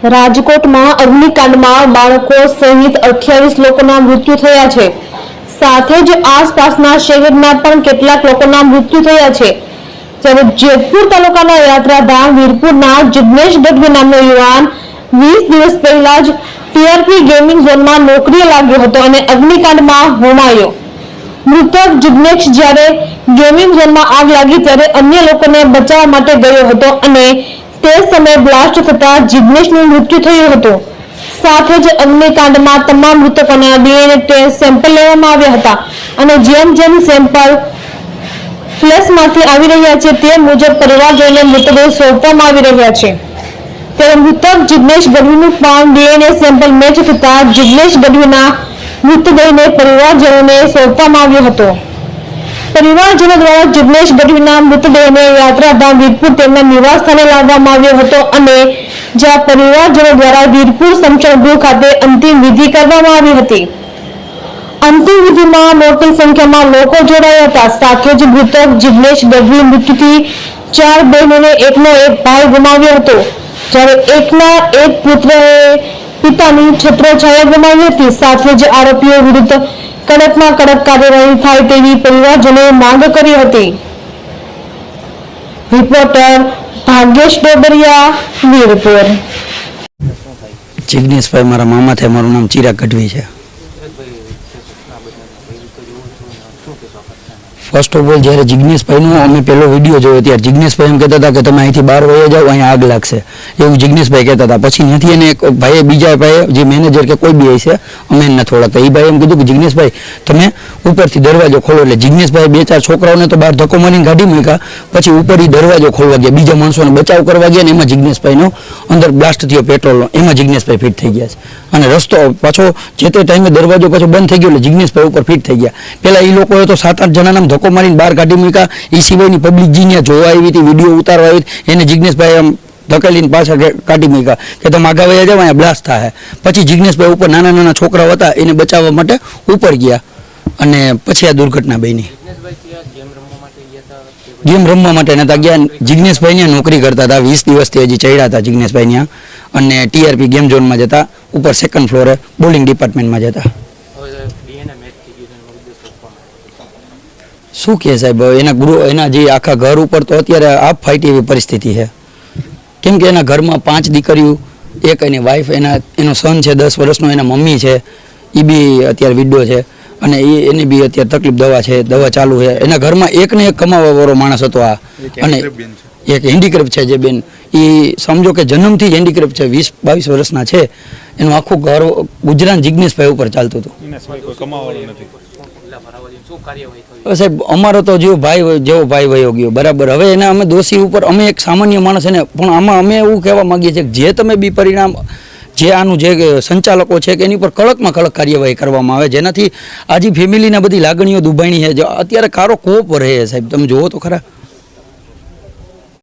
રાજકોટમાં અગ્નિકાંડમાં બાળકો સહિત 28 લોકોના મૃત્યુ થયા છે। સાથે જ આસપાસના શહેરના પણ કેટલાક લોકોના મૃત્યુ થયા છે। જ્યારે જેતપુર તાલુકાના યાત્રાધામ વીરપુરના જિગ્નેશ ગઢવી નામનો યુવાન 20 દિવસ પહેલા જ ટીઆરપી ગેમિંગ ઝોનમાં નોકરીએ લાગ્યો હતો અને અગ્નિકાંડમાં હોમાયો। મૃતક જિગ્નેશ જ્યારે ગેમિંગ ઝોનમાં આગ લાગી ત્યારે અન્ય લોકોને બચાવવા માટે ગયો હતો અને તે સમયે બ્લાસ્ટ થતા જિગ્નેશનું મૃત્યુ થયું હતું। સાથે જ અગ્નિકાંડમાં તમામ મૃતકોના ડીએનએ ટેસ્ટ સેમ્પલ લેવામાં આવ્યા હતા અને જેમ જેમ સેમ્પલ ફ્લેશમાંથી આવી રહ્યા છે તે મુજબ પરિવારજનોને મૃતદેહ સોંપવામાં આવી રહ્યા છે। ત્યારે મૃતક જિગ્નેશ ગઢવીનું પણ ડીએનએ સેમ્પલ મેચ થતા જિગ્નેશ ગઢવીના મૃતદેહને પરિવારજનોને સોંપવામાં આવ્યો હતો। પરિવારજનો દ્વારા જિગ્નેશ ગઢવીના મૃતદેહને યાત્રાધામ વીરપુર તેમના નિવાસ સ્થાને લાવવામાં આવ્યો હતો અને જ્યાં પરિવારજનો દ્વારા વીરપુર સ્મશાન ગૃહ ખાતે અંતિમ વિધિ કરવામાં આવી હતી। અંતિમ વિધિમાં મોટી સંખ્યામાં લોકો જોડાયા હતા। સાથે જ મૃતક જિગ્નેશ ગઢવી મૃત્યુથી 4 બહેનોને એકનો એક ભાઈ ગુમાવ્યો હતો, જ્યારે એકના એક પુત્રએ પિતાની છત્રછાયા ગુમાવી હતી। સાથે જ આરોપીઓ વિરુદ્ધ કડકમાં કડક કાર્યવાહી થાય તેવી પરિવારજનોએ માંગ કરી હતી। રિપોર્ટર ભાગ્યેશ ડોબરિયા, વીરપુર। જિગ્નેશભાઈ મારા મામા થાય, મારું નામ ચિરાગ ગઢવી છે। ફર્સ્ટ ઓફ ઓલ જ્યારે જિગ્નેશભાઈનો અમે પહેલો વિડીયો જોયો ત્યારે જિગ્નેશભાઈ એમ કહેતા હતા કે તમે અહીંથી બહાર વહી જાઓ, અહીંયા આગ લાગશે, એવું જિગ્નેશભાઈ કહેતા હતા। પછી ત્યાંથી એને એક ભાઈએ બીજા ભાઈએ જે મેનેજર કે કોઈ બી હશે અમે એને નથી ઓળખતા, એ ભાઈ એમ કીધું કે જિગ્નેશભાઈ તમે ઉપરથી દરવાજો ખોલો। એટલે જિગ્નેશભાઈ 2-4 છોકરાઓને તો બહાર ધક્કો મારીને ગાડી મૂક્યા, પછી ઉપર એ દરવાજો ખોલવા ગયા, બીજા માણસોને બચાવ કરવા ગયા ને એમાં જિગ્નેશભાઈનો અંદર બ્લાસ્ટ થયો પેટ્રોલનો, એમાં જિગ્નેશભાઈ ફિટ થઈ ગયા છે અને રસ્તો પાછો જે તે ટાઈમે દરવાજો પાછો બંધ થઈ ગયો એટલે જિગ્નેશભાઈ ઉપર ફિટ થઈ ગયા। પહેલાં એ લોકોએ તો 7-8 જણાના ધક્કો મારીને બહાર કાઢી મૂક્યા। એ સિવાયની પબ્લિક જીને જોવા આવી હતી, વિડીયો ઉતારવા આવી એને જિગ્નેશભાઈ આમ ધકેલીને પાછા કાઢી મૂક્યા કે તમે આગળ વયા જાવ, અહીંયા બ્લાસ્ટ થાય। પછી જિગ્નેશભાઈ ઉપર નાના નાના છોકરાઓ હતા એને બચાવવા માટે ઉપર ગયા અને પછી આ દુર્ઘટના બની। ગેમ રમવા માટે નતા ગયા, જિગ્નેશભાઈ ત્યાં નોકરી કરતા હતા, 20 દિવસથી હજી ચડ્યા હતા જિગ્નેશભાઈ ત્યાં અને ટીઆરપી ગેમ ઝોનમાં જતા, ઉપર 2nd ફ્લોરે બોલિંગ ડિપાર્ટમેન્ટમાં જતા। શું કહે સાહેબ, એના જે આખા ઘર ઉપર તો અત્યારે આપ ફાઈટ એવી પરિસ્થિતિ છે, કેમ કે એના ઘરમાં 5 દીકરીઓ, એક એની વાઈફ, એનો સન છે 10 વર્ષનો, એના મમ્મી છે એ બી અત્યારે વિડો છે અને એની બી અત્યારે તકલીફ દવા છે, દવા ચાલુ છે। એના ઘરમાં એકને એક કમાવાવાળો માણસ હતો આ, અને એક હેન્ડીક્રાફ્ટ છે જે બેન, એ સમજો કે જન્મથી જ હેન્ડીક્રાફ્ટ છે, 20-22 વર્ષના છે, એનું આખું ઘર ગુજરાત જિગ્નેશભાઈ ઉપર ચાલતું હતું। સાહેબ અમારો તો જેવો ભાઈ વયો ગયો બરાબર, હવે એને અમે દોષી ઉપર, અમે એક સામાન્ય માણસ એને, પણ આમાં અમે એવું કહેવા માંગીએ છીએ કે જે તમે બી પરિણામ જે આનું જે સંચાલકો છે કે એની પર કડકમાં કડક કાર્યવાહી કરવામાં આવે, જેનાથી આજે ફેમિલીના બધી લાગણીઓ દુભાણી છે। અત્યારે કારો કોપ રહે સાહેબ, તમે જોવો તો ખરા।